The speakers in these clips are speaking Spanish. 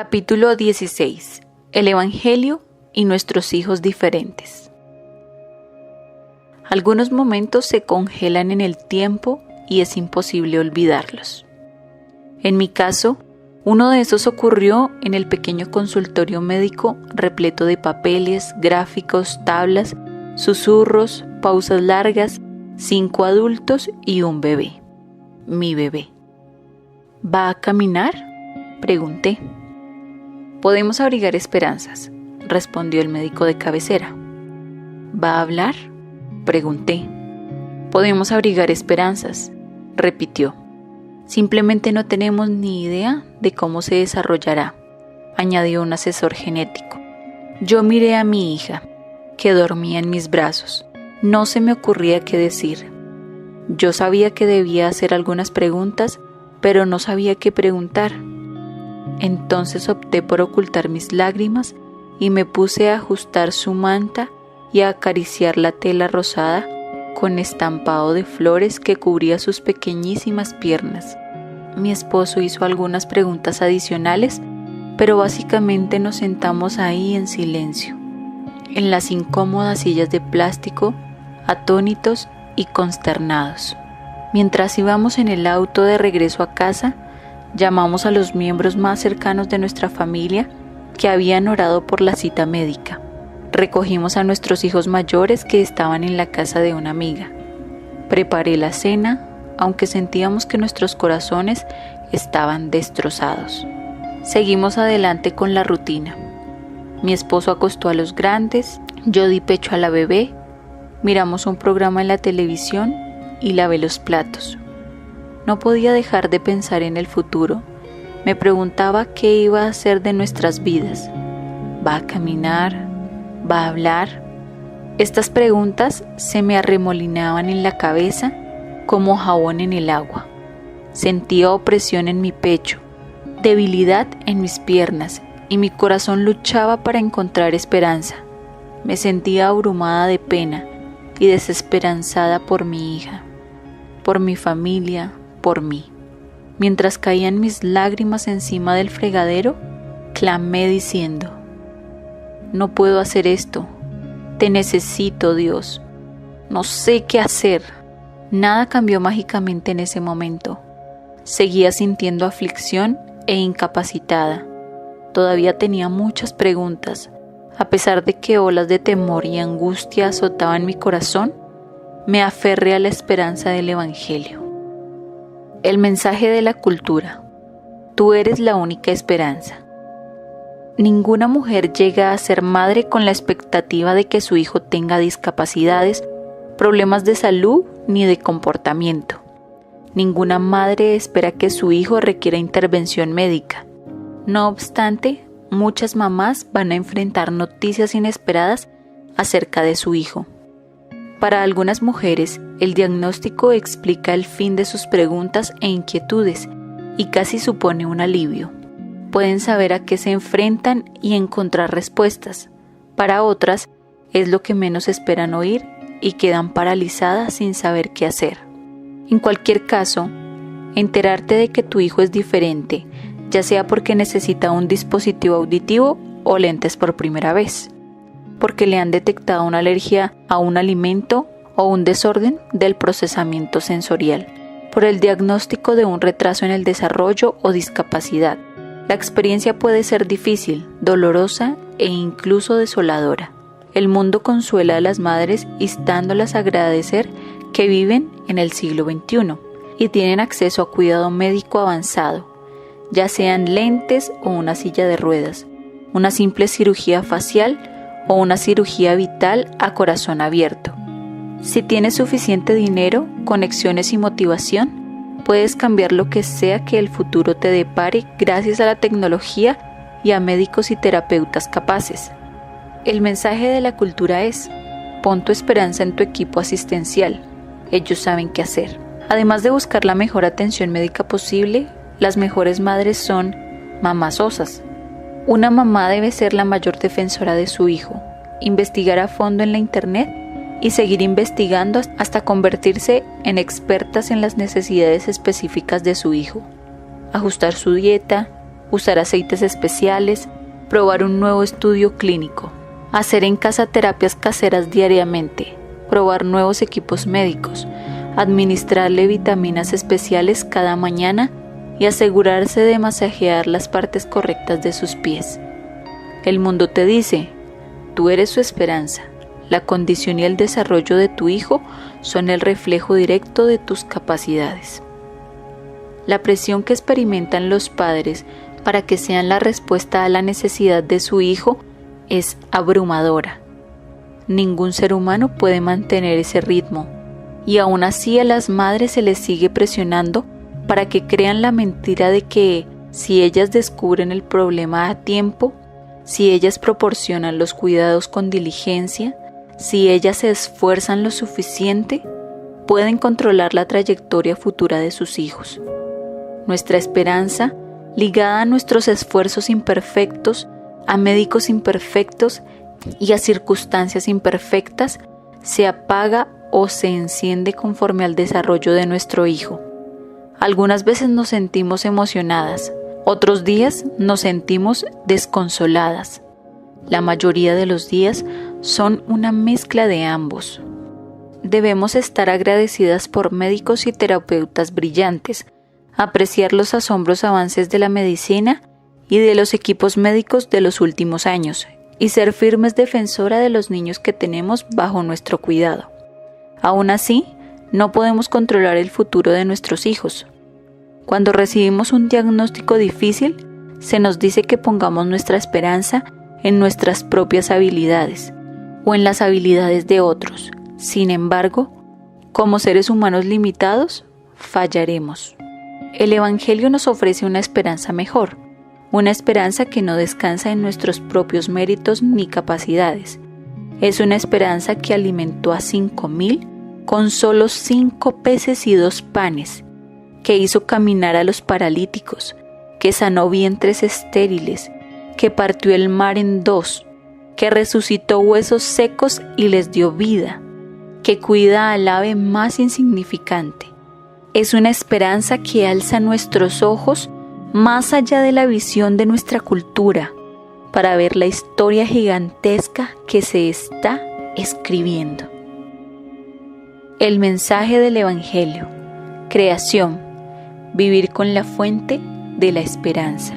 Capítulo 16. El Evangelio y nuestros hijos diferentes. Algunos momentos se congelan en el tiempo y es imposible olvidarlos. En mi caso, uno de esos ocurrió en el pequeño consultorio médico repleto de papeles, gráficos, tablas, susurros, pausas largas, 5 adultos y un bebé. Mi bebé. ¿Va a caminar?, pregunté. «Podemos abrigar esperanzas», respondió el médico de cabecera. «¿Va a hablar?», pregunté. «Podemos abrigar esperanzas», repitió. «Simplemente no tenemos ni idea de cómo se desarrollará», añadió un asesor genético. Yo miré a mi hija, que dormía en mis brazos. No se me ocurría qué decir. Yo sabía que debía hacer algunas preguntas, pero no sabía qué preguntar. Entonces opté por ocultar mis lágrimas y me puse a ajustar su manta y a acariciar la tela rosada con estampado de flores que cubría sus pequeñísimas piernas. Mi esposo hizo algunas preguntas adicionales, pero básicamente nos sentamos ahí en silencio, en las incómodas sillas de plástico, atónitos y consternados. Mientras íbamos en el auto de regreso a casa, llamamos a los miembros más cercanos de nuestra familia que habían orado por la cita médica. Recogimos a nuestros hijos mayores que estaban en la casa de una amiga. Preparé la cena, aunque sentíamos que nuestros corazones estaban destrozados. Seguimos adelante con la rutina. Mi esposo acostó a los grandes, yo di pecho a la bebé, miramos un programa en la televisión y lavé los platos. No podía dejar de pensar en el futuro. Me preguntaba qué iba a hacer de nuestras vidas. ¿Va a caminar? ¿Va a hablar? Estas preguntas se me arremolinaban en la cabeza como jabón en el agua. Sentía opresión en mi pecho, debilidad en mis piernas y mi corazón luchaba para encontrar esperanza. Me sentía abrumada de pena y desesperanzada por mi hija, por mi familia, por mí. Mientras caían mis lágrimas encima del fregadero, clamé diciendo: «No puedo hacer esto. Te necesito, Dios. No sé qué hacer». Nada cambió mágicamente en ese momento. Seguía sintiendo aflicción e incapacitada. Todavía tenía muchas preguntas. A pesar de que olas de temor y angustia azotaban mi corazón, me aferré a la esperanza del Evangelio. El mensaje de la cultura. Tú eres la única esperanza. Ninguna mujer llega a ser madre con la expectativa de que su hijo tenga discapacidades, problemas de salud ni de comportamiento. Ninguna madre espera que su hijo requiera intervención médica. No obstante, muchas mamás van a enfrentar noticias inesperadas acerca de su hijo. Para algunas mujeres, el diagnóstico explica el fin de sus preguntas e inquietudes y casi supone un alivio. Pueden saber a qué se enfrentan y encontrar respuestas. Para otras, es lo que menos esperan oír y quedan paralizadas sin saber qué hacer. En cualquier caso, enterarte de que tu hijo es diferente, ya sea porque necesita un dispositivo auditivo o lentes por primera vez, porque le han detectado una alergia a un alimento o un desorden del procesamiento sensorial, por el diagnóstico de un retraso en el desarrollo o discapacidad. La experiencia puede ser difícil, dolorosa e incluso desoladora. El mundo consuela a las madres instándolas a agradecer que viven en el siglo XXI y tienen acceso a cuidado médico avanzado, ya sean lentes o una silla de ruedas, una simple cirugía facial o una cirugía vital a corazón abierto. Si tienes suficiente dinero, conexiones y motivación, puedes cambiar lo que sea que el futuro te depare gracias a la tecnología y a médicos y terapeutas capaces. El mensaje de la cultura es: pon tu esperanza en tu equipo asistencial. Ellos saben qué hacer. Además de buscar la mejor atención médica posible, las mejores madres son mamás osas. Una mamá debe ser la mayor defensora de su hijo, investigar a fondo en la internet y seguir investigando hasta convertirse en expertas en las necesidades específicas de su hijo, ajustar su dieta, usar aceites especiales, probar un nuevo estudio clínico, hacer en casa terapias caseras diariamente, probar nuevos equipos médicos, administrarle vitaminas especiales cada mañana y asegurarse de masajear las partes correctas de sus pies. El mundo te dice, tú eres su esperanza. La condición y el desarrollo de tu hijo son el reflejo directo de tus capacidades. La presión que experimentan los padres para que sean la respuesta a la necesidad de su hijo es abrumadora. Ningún ser humano puede mantener ese ritmo, y aún así a las madres se les sigue presionando para que crean la mentira de que si ellas descubren el problema a tiempo, si ellas proporcionan los cuidados con diligencia, si ellas se esfuerzan lo suficiente, pueden controlar la trayectoria futura de sus hijos. Nuestra esperanza, ligada a nuestros esfuerzos imperfectos, a médicos imperfectos y a circunstancias imperfectas, se apaga o se enciende conforme al desarrollo de nuestro hijo. Algunas veces nos sentimos emocionadas, otros días nos sentimos desconsoladas. La mayoría de los días son una mezcla de ambos. Debemos estar agradecidas por médicos y terapeutas brillantes, apreciar los asombrosos avances de la medicina y de los equipos médicos de los últimos años, y ser firmes defensora de los niños que tenemos bajo nuestro cuidado. Aún así, no podemos controlar el futuro de nuestros hijos. Cuando recibimos un diagnóstico difícil, se nos dice que pongamos nuestra esperanza en nuestras propias habilidades o en las habilidades de otros. Sin embargo, como seres humanos limitados, fallaremos. El Evangelio nos ofrece una esperanza mejor, una esperanza que no descansa en nuestros propios méritos ni capacidades. Es una esperanza que alimentó a 5,000 con solo 5 peces y 2 panes, que hizo caminar a los paralíticos, que sanó vientres estériles, que partió el mar en 2, que resucitó huesos secos y les dio vida, que cuida al ave más insignificante. Es una esperanza que alza nuestros ojos más allá de la visión de nuestra cultura, para ver la historia gigantesca que se está escribiendo. El mensaje del Evangelio: creación, vivir con la fuente de la esperanza.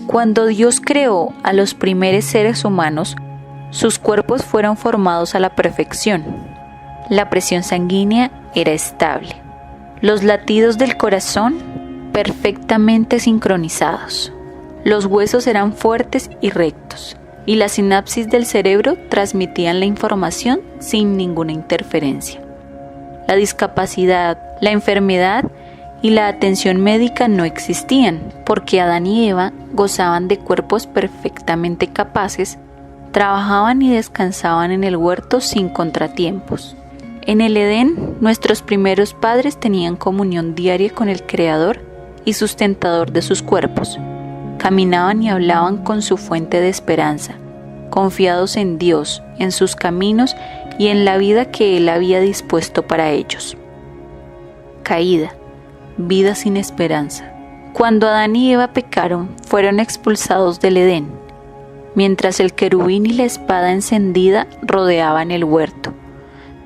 Cuando Dios creó a los primeros seres humanos, sus cuerpos fueron formados a la perfección. La presión sanguínea era estable, los latidos del corazón perfectamente sincronizados, los huesos eran fuertes y rectos, y las sinapsis del cerebro transmitían la información sin ninguna interferencia. La discapacidad, la enfermedad y la atención médica no existían, porque Adán y Eva gozaban de cuerpos perfectamente capaces, trabajaban y descansaban en el huerto sin contratiempos. En el Edén, nuestros primeros padres tenían comunión diaria con el Creador y sustentador de sus cuerpos. Caminaban y hablaban con su fuente de esperanza, confiados en Dios, en sus caminos y en la vida que Él había dispuesto para ellos. Caída, vida sin esperanza. Cuando Adán y Eva pecaron, fueron expulsados del Edén, mientras el querubín y la espada encendida rodeaban el huerto.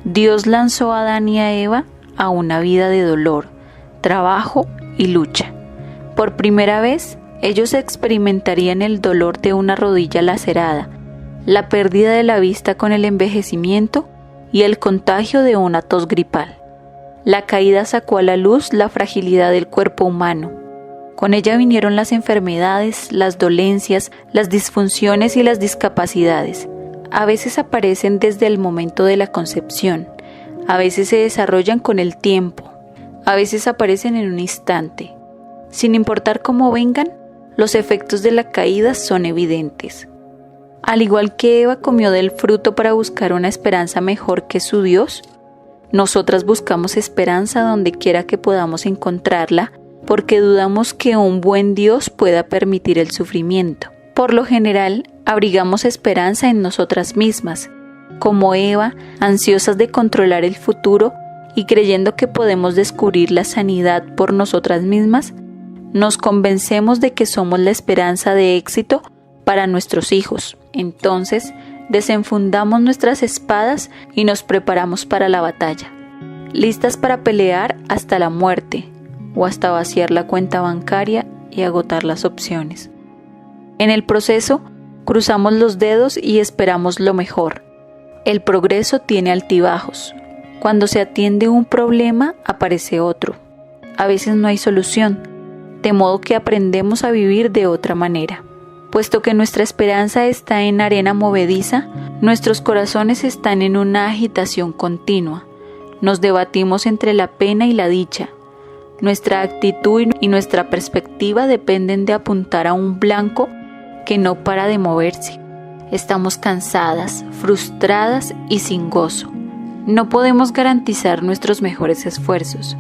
Dios lanzó a Adán y a Eva a una vida de dolor, trabajo y lucha. Por primera vez, ellos experimentarían el dolor de una rodilla lacerada, la pérdida de la vista con el envejecimiento y el contagio de una tos gripal. La caída sacó a la luz la fragilidad del cuerpo humano. Con ella vinieron las enfermedades, las dolencias, las disfunciones y las discapacidades. A veces aparecen desde el momento de la concepción, a veces se desarrollan con el tiempo, a veces aparecen en un instante. Sin importar cómo vengan, los efectos de la caída son evidentes. Al igual que Eva comió del fruto para buscar una esperanza mejor que su Dios, nosotras buscamos esperanza donde quiera que podamos encontrarla, porque dudamos que un buen Dios pueda permitir el sufrimiento. Por lo general, abrigamos esperanza en nosotras mismas, como Eva, ansiosas de controlar el futuro y creyendo que podemos descubrir la sanidad por nosotras mismas, nos convencemos de que somos la esperanza de éxito para nuestros hijos. Entonces, desenfundamos nuestras espadas y nos preparamos para la batalla, listas para pelear hasta la muerte o hasta vaciar la cuenta bancaria y agotar las opciones. En el proceso, cruzamos los dedos y esperamos lo mejor. El progreso tiene altibajos. Cuando se atiende un problema, aparece otro. A veces no hay solución, de modo que aprendemos a vivir de otra manera. Puesto que nuestra esperanza está en arena movediza, nuestros corazones están en una agitación continua. Nos debatimos entre la pena y la dicha. Nuestra actitud y nuestra perspectiva dependen de apuntar a un blanco que no para de moverse. Estamos cansadas, frustradas y sin gozo. No podemos garantizar nuestros mejores esfuerzos,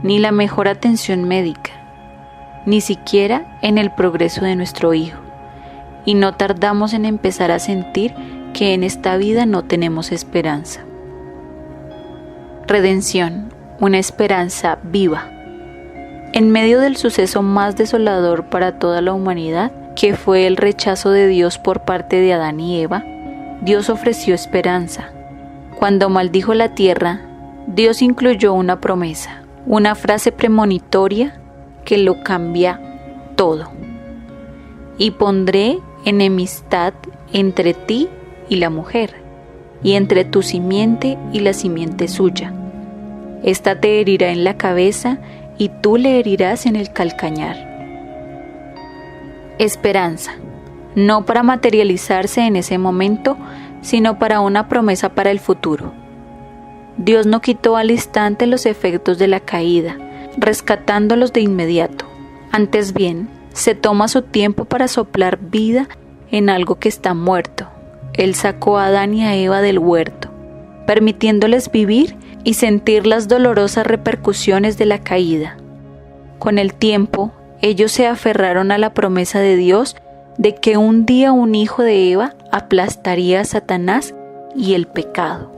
ni la mejor atención médica, ni siquiera en el progreso de nuestro hijo. Y no tardamos en empezar a sentir que en esta vida no tenemos esperanza. Redención, una esperanza viva. En medio del suceso más desolador para toda la humanidad, que fue el rechazo de Dios por parte de Adán y Eva, Dios ofreció esperanza. Cuando maldijo la tierra, Dios incluyó una promesa, una frase premonitoria que lo cambia todo. Y pondré enemistad entre ti y la mujer, y entre tu simiente y la simiente suya. Esta te herirá en la cabeza y tú le herirás en el calcañar. Esperanza, no para materializarse en ese momento, sino para una promesa para el futuro. Dios no quitó al instante los efectos de la caída, rescatándolos de inmediato. Antes bien, se toma su tiempo para soplar vida en algo que está muerto. Él sacó a Adán y a Eva del huerto, permitiéndoles vivir y sentir las dolorosas repercusiones de la caída. Con el tiempo, ellos se aferraron a la promesa de Dios de que un día un hijo de Eva aplastaría a Satanás y el pecado.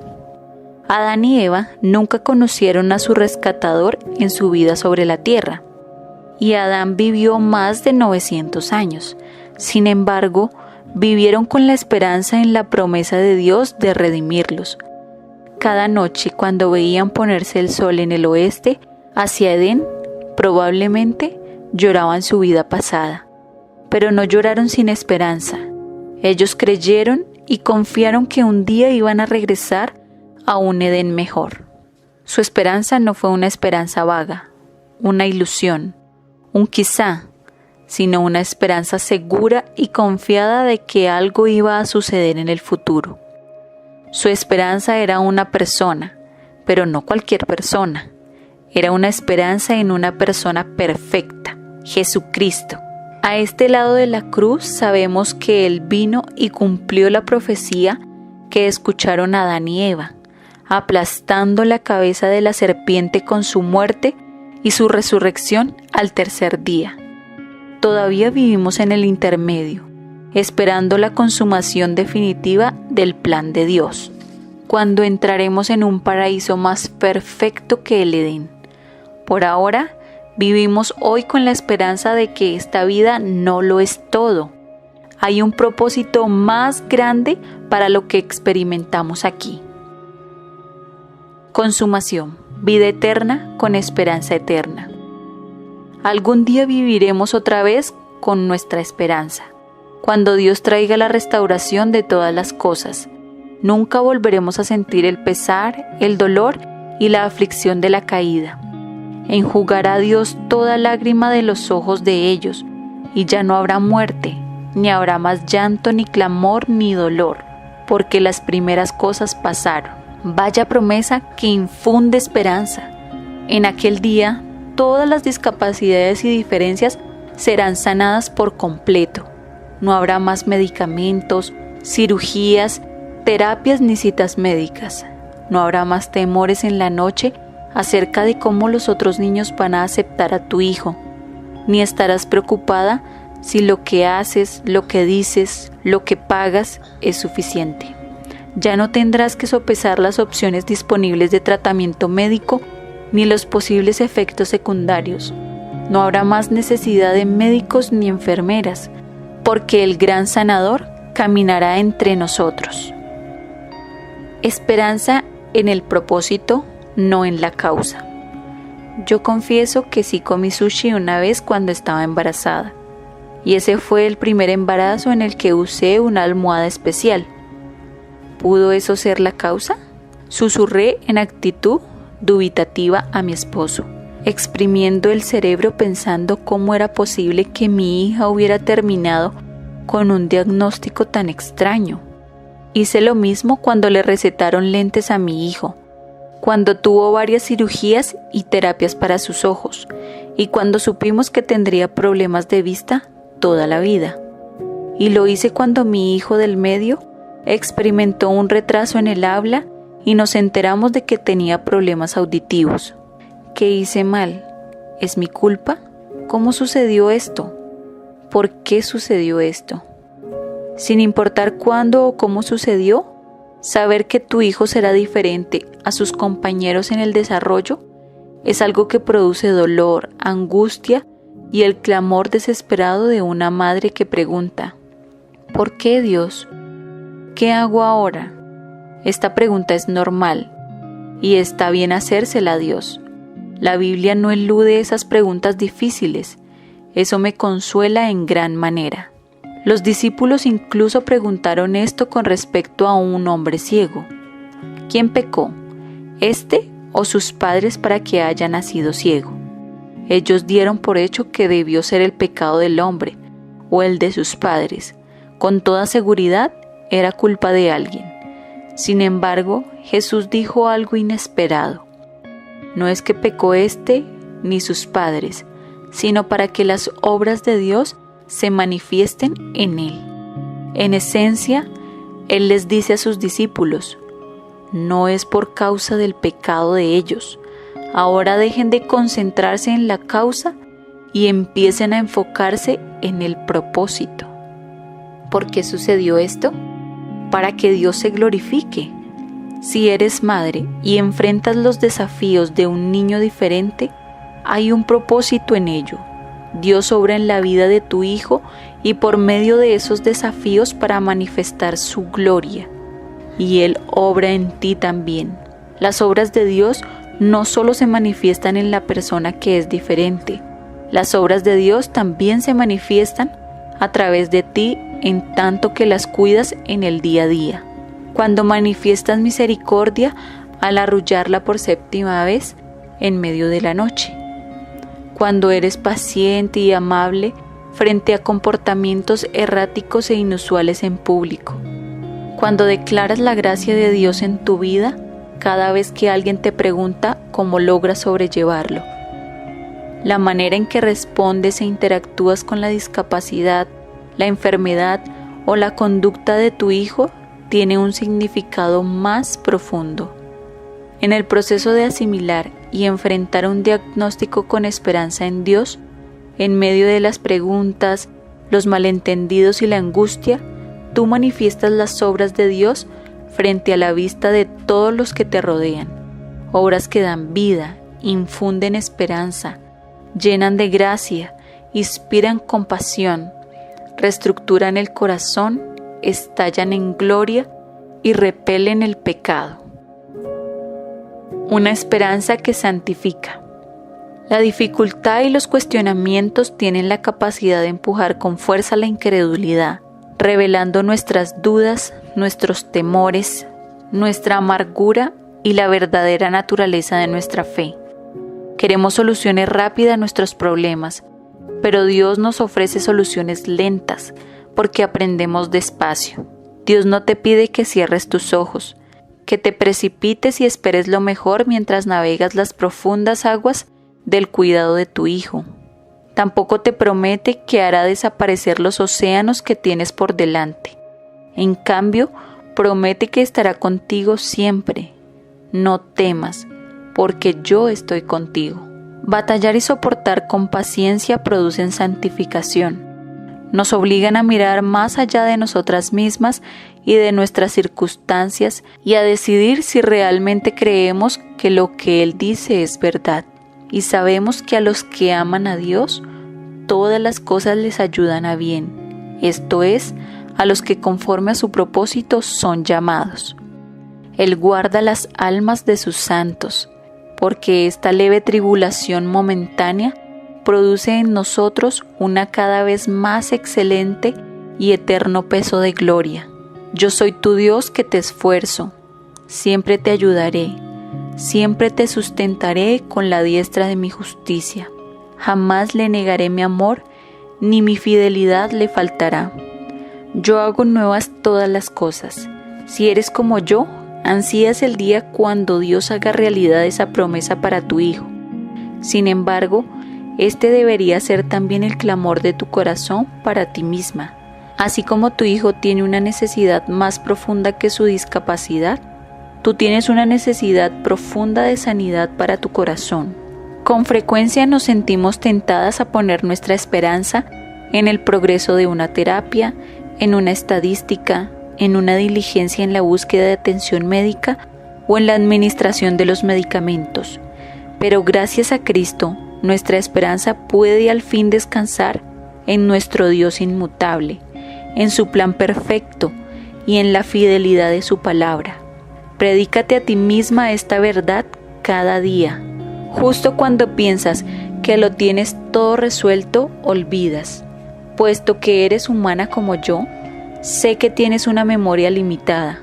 Adán y Eva nunca conocieron a su rescatador en su vida sobre la tierra, y Adán vivió más de 900 años. Sin embargo, vivieron con la esperanza en la promesa de Dios de redimirlos. Cada noche, cuando veían ponerse el sol en el oeste, hacia Edén, probablemente lloraban su vida pasada. Pero no lloraron sin esperanza. Ellos creyeron y confiaron que un día iban a regresar a un Edén mejor. Su esperanza no fue una esperanza vaga, una ilusión, un quizá, sino una esperanza segura y confiada de que algo iba a suceder en el futuro. Su esperanza era una persona, pero no cualquier persona. Era una esperanza en una persona perfecta, Jesucristo. A este lado de la cruz sabemos que Él vino y cumplió la profecía que escucharon Adán y Eva, aplastando la cabeza de la serpiente con su muerte y su resurrección al tercer día. Todavía vivimos en el intermedio, esperando la consumación definitiva del plan de Dios, cuando entraremos en un paraíso más perfecto que el Edén. Por ahora, vivimos hoy con la esperanza de que esta vida no lo es todo. Hay un propósito más grande para lo que experimentamos aquí. Consumación, vida eterna con esperanza eterna. Algún día viviremos otra vez con nuestra esperanza, cuando Dios traiga la restauración de todas las cosas. Nunca volveremos a sentir el pesar, el dolor y la aflicción de la caída. Enjugará Dios toda lágrima de los ojos de ellos, y ya no habrá muerte, ni habrá más llanto, ni clamor, ni dolor, porque las primeras cosas pasaron. Vaya promesa que infunde esperanza. En aquel día, todas las discapacidades y diferencias serán sanadas por completo. No habrá más medicamentos, cirugías, terapias ni citas médicas. No habrá más temores en la noche acerca de cómo los otros niños van a aceptar a tu hijo, ni estarás preocupada si lo que haces, lo que dices, lo que pagas es suficiente. Ya no tendrás que sopesar las opciones disponibles de tratamiento médico ni los posibles efectos secundarios. No habrá más necesidad de médicos ni enfermeras, porque el gran sanador caminará entre nosotros. Esperanza en el propósito, no en la causa. Yo confieso que sí comí sushi una vez cuando estaba embarazada, y ese fue el primer embarazo en el que usé una almohada especial. ¿Pudo eso ser la causa? Susurré en actitud dubitativa a mi esposo, exprimiendo el cerebro pensando cómo era posible que mi hija hubiera terminado con un diagnóstico tan extraño. Hice lo mismo cuando le recetaron lentes a mi hijo, cuando tuvo varias cirugías y terapias para sus ojos, y cuando supimos que tendría problemas de vista toda la vida. Y lo hice cuando mi hijo del medio experimentó un retraso en el habla y nos enteramos de que tenía problemas auditivos. ¿Qué hice mal? ¿Es mi culpa? ¿Cómo sucedió esto? ¿Por qué sucedió esto? Sin importar cuándo o cómo sucedió, saber que tu hijo será diferente a sus compañeros en el desarrollo es algo que produce dolor, angustia y el clamor desesperado de una madre que pregunta: ¿por qué, Dios? ¿Qué hago ahora? Esta pregunta es normal y está bien hacérsela a Dios. La Biblia no elude esas preguntas difíciles. Eso me consuela en gran manera. Los discípulos incluso preguntaron esto con respecto a un hombre ciego. ¿Quién pecó? ¿Este o sus padres para que haya nacido ciego? Ellos dieron por hecho que debió ser el pecado del hombre o el de sus padres. Con toda seguridad era culpa de alguien. Sin embargo, Jesús dijo algo inesperado. No es que pecó este ni sus padres, sino para que las obras de Dios se manifiesten en él. En esencia, Él les dice a sus discípulos: no es por causa del pecado de ellos. Ahora dejen de concentrarse en la causa y empiecen a enfocarse en el propósito. ¿Por qué sucedió esto? Para que Dios se glorifique. Si eres madre y enfrentas los desafíos de un niño diferente, hay un propósito en ello. Dios obra en la vida de tu hijo y por medio de esos desafíos para manifestar su gloria. Y Él obra en ti también. Las obras de Dios no solo se manifiestan en la persona que es diferente. Las obras de Dios también se manifiestan a través de ti en tanto que las cuidas en el día a día. Cuando manifiestas misericordia al arrullarla por 7ª vez en medio de la noche. Cuando eres paciente y amable frente a comportamientos erráticos e inusuales en público. Cuando declaras la gracia de Dios en tu vida cada vez que alguien te pregunta cómo logras sobrellevarlo. La manera en que respondes e interactúas con la discapacidad, la enfermedad o la conducta de tu hijo tiene un significado más profundo. En el proceso de asimilar y enfrentar un diagnóstico con esperanza en Dios, en medio de las preguntas, los malentendidos y la angustia, tú manifiestas las obras de Dios frente a la vista de todos los que te rodean. Obras que dan vida, infunden esperanza, llenan de gracia, inspiran compasión, reestructuran el corazón, estallan en gloria y repelen el pecado. Una esperanza que santifica. La dificultad y los cuestionamientos tienen la capacidad de empujar con fuerza la incredulidad, revelando nuestras dudas, nuestros temores, nuestra amargura y la verdadera naturaleza de nuestra fe. Queremos soluciones rápidas a nuestros problemas, pero Dios nos ofrece soluciones lentas porque aprendemos despacio. Dios no te pide que cierres tus ojos, que te precipites y esperes lo mejor mientras navegas las profundas aguas del cuidado de tu hijo. Tampoco te promete que hará desaparecer los océanos que tienes por delante. En cambio, promete que estará contigo siempre. No temas, porque yo estoy contigo. Batallar y soportar con paciencia producen santificación. Nos obligan a mirar más allá de nosotras mismas y de nuestras circunstancias y a decidir si realmente creemos que lo que Él dice es verdad. y sabemos que a los que aman a Dios, todas las cosas les ayudan a bien, esto es, a los que conforme a su propósito son llamados. Él guarda las almas de sus santos, porque esta leve tribulación momentánea produce en nosotros una cada vez más excelente y eterno peso de gloria. Yo soy tu Dios que te esfuerzo, siempre te ayudaré, siempre te sustentaré con la diestra de mi justicia. Jamás le negaré mi amor, ni mi fidelidad le faltará. Yo hago nuevas todas las cosas. Si eres como yo, ansías el día cuando Dios haga realidad esa promesa para tu hijo. Sin embargo, este debería ser también el clamor de tu corazón para ti misma. Así como tu hijo tiene una necesidad más profunda que su discapacidad, tú tienes una necesidad profunda de sanidad para tu corazón. Con frecuencia nos sentimos tentadas a poner nuestra esperanza en el progreso de una terapia, en una estadística, en una diligencia en la búsqueda de atención médica o en la administración de los medicamentos. Pero gracias a Cristo, nuestra esperanza puede al fin descansar en nuestro Dios inmutable, en su plan perfecto y en la fidelidad de su palabra. Predícate a ti misma esta verdad cada día. Justo cuando piensas que lo tienes todo resuelto, olvidas. Puesto que eres humana como yo, sé que tienes una memoria limitada.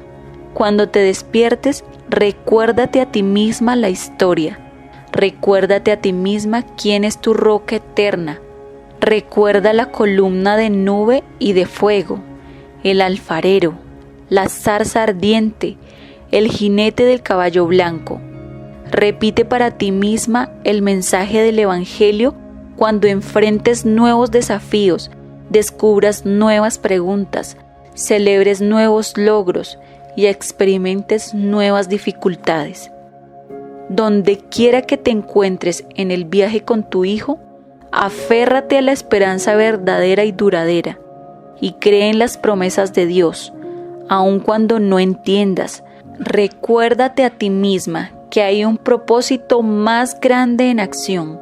Cuando te despiertes, recuérdate a ti misma la historia. Recuérdate a ti misma quién es tu roca eterna. Recuerda la columna de nube y de fuego, el alfarero, la zarza ardiente, el jinete del caballo blanco. Repite para ti misma el mensaje del Evangelio cuando enfrentes nuevos desafíos, descubras nuevas preguntas, celebres nuevos logros y experimentes nuevas dificultades. Donde quiera que te encuentres en el viaje con tu hijo, aférrate a la esperanza verdadera y duradera y cree en las promesas de Dios, aun cuando no entiendas. Recuérdate a ti misma que hay un propósito más grande en acción.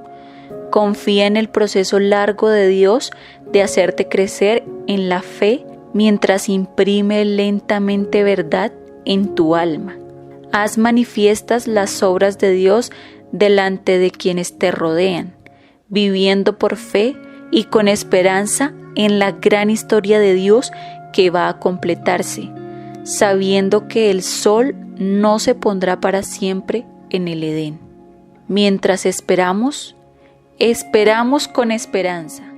Confía en el proceso largo de Dios de hacerte crecer en la fe mientras imprime lentamente verdad en tu alma. Haz manifiestas las obras de Dios delante de quienes te rodean, viviendo por fe y con esperanza en la gran historia de Dios que va a completarse, sabiendo que el sol no se pondrá para siempre en el Edén. Mientras esperamos con esperanza.